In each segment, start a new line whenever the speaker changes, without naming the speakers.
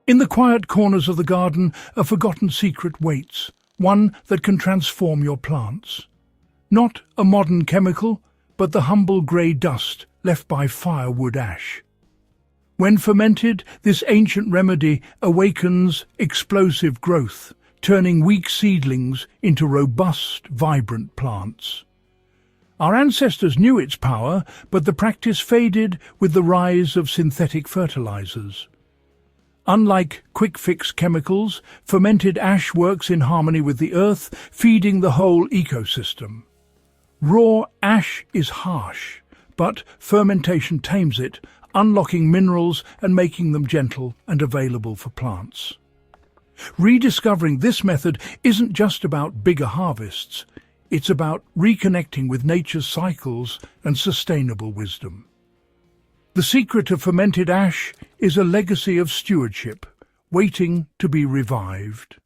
In the quiet corners of the garden, a forgotten secret waits, one that can transform your plants. Not a modern chemical, but the humble grey dust left by firewood ash. When fermented, this ancient remedy awakens explosive growth, turning weak seedlings into robust, vibrant plants. Our ancestors knew its power, but the practice faded with the rise of synthetic fertilizers. Unlike quick-fix chemicals, fermented ash works in harmony with the earth, feeding the whole ecosystem. Raw ash is harsh, but fermentation tames it, unlocking minerals and making them gentle and available for plants. Rediscovering this method isn't just about bigger harvests. It's about reconnecting with nature's cycles and sustainable wisdom. The secret of fermented ash is a legacy of stewardship, waiting to be revived.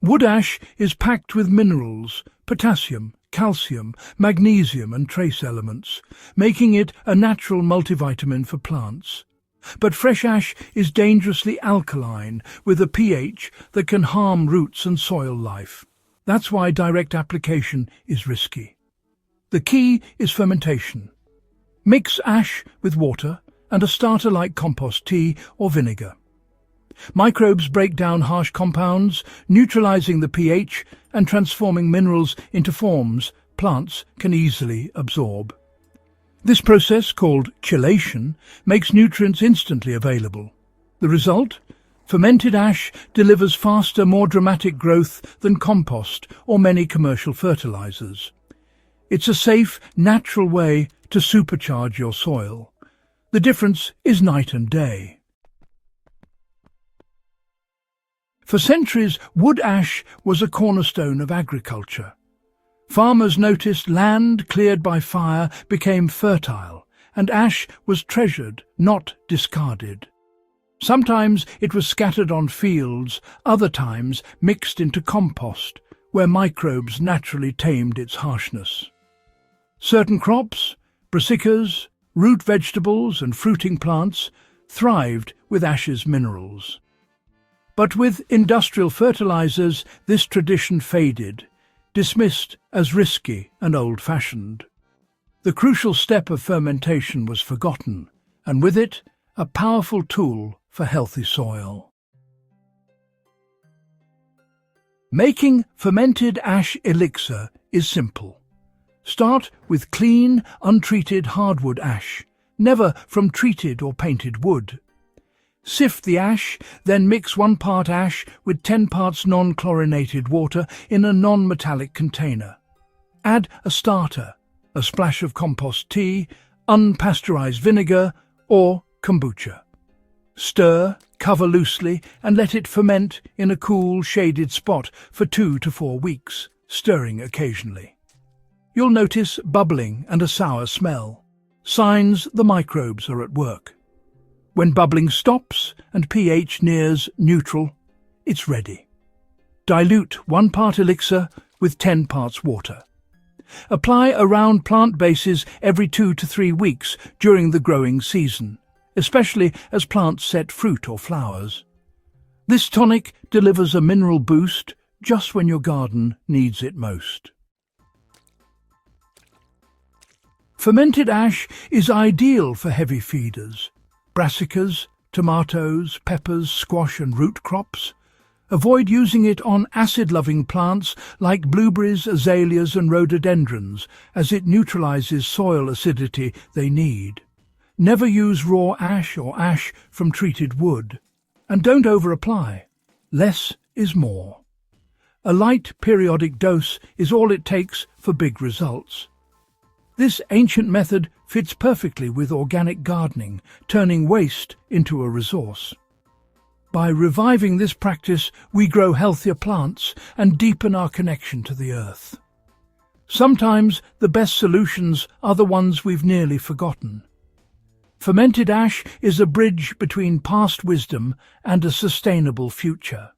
Wood ash is packed with minerals, potassium, calcium, magnesium and trace elements, making it a natural multivitamin for plants. But fresh ash is dangerously alkaline, with a pH that can harm roots and soil life. That's why direct application is risky. The key is fermentation. Mix ash with water and a starter like compost tea or vinegar. Microbes break down harsh compounds, neutralizing the pH and transforming minerals into forms plants can easily absorb. This process, called chelation, makes nutrients instantly available. The result? Fermented ash delivers faster, more dramatic growth than compost or many commercial fertilizers. It's a safe, natural way to supercharge your soil. The difference is night and day. For centuries, wood ash was a cornerstone of agriculture. Farmers noticed land cleared by fire became fertile, and ash was treasured, not discarded. Sometimes it was scattered on fields, other times mixed into compost, where microbes naturally tamed its harshness. Certain crops, brassicas, root vegetables and fruiting plants, thrived with ash's minerals. But with industrial fertilizers, this tradition faded, dismissed as risky and old-fashioned. The crucial step of fermentation was forgotten, and with it, a powerful tool for healthy soil. Making fermented ash elixir is simple. Start with clean, untreated hardwood ash, never from treated or painted wood. Sift the ash, then mix 1 part ash with 10 parts non-chlorinated water in a non-metallic container. Add a starter, a splash of compost tea, unpasteurized vinegar, or kombucha. Stir, cover loosely, and let it ferment in a cool, shaded spot for 2 to 4 weeks, stirring occasionally. You'll notice bubbling and a sour smell, signs the microbes are at work. When bubbling stops and pH nears neutral, it's ready. Dilute 1 part elixir with 10 parts water. Apply around plant bases every 2 to 3 weeks during the growing season, especially as plants set fruit or flowers. This tonic delivers a mineral boost just when your garden needs it most. Fermented ash is ideal for heavy feeders, brassicas, tomatoes, peppers, squash and root crops. Avoid using it on acid-loving plants like blueberries, azaleas and rhododendrons, as it neutralizes soil acidity they need. Never use raw ash or ash from treated wood. And don't over-apply. Less is more. A light periodic dose is all it takes for big results. This ancient method fits perfectly with organic gardening, turning waste into a resource. By reviving this practice, we grow healthier plants and deepen our connection to the earth. Sometimes the best solutions are the ones we've nearly forgotten. Fermented ash is a bridge between past wisdom and a sustainable future.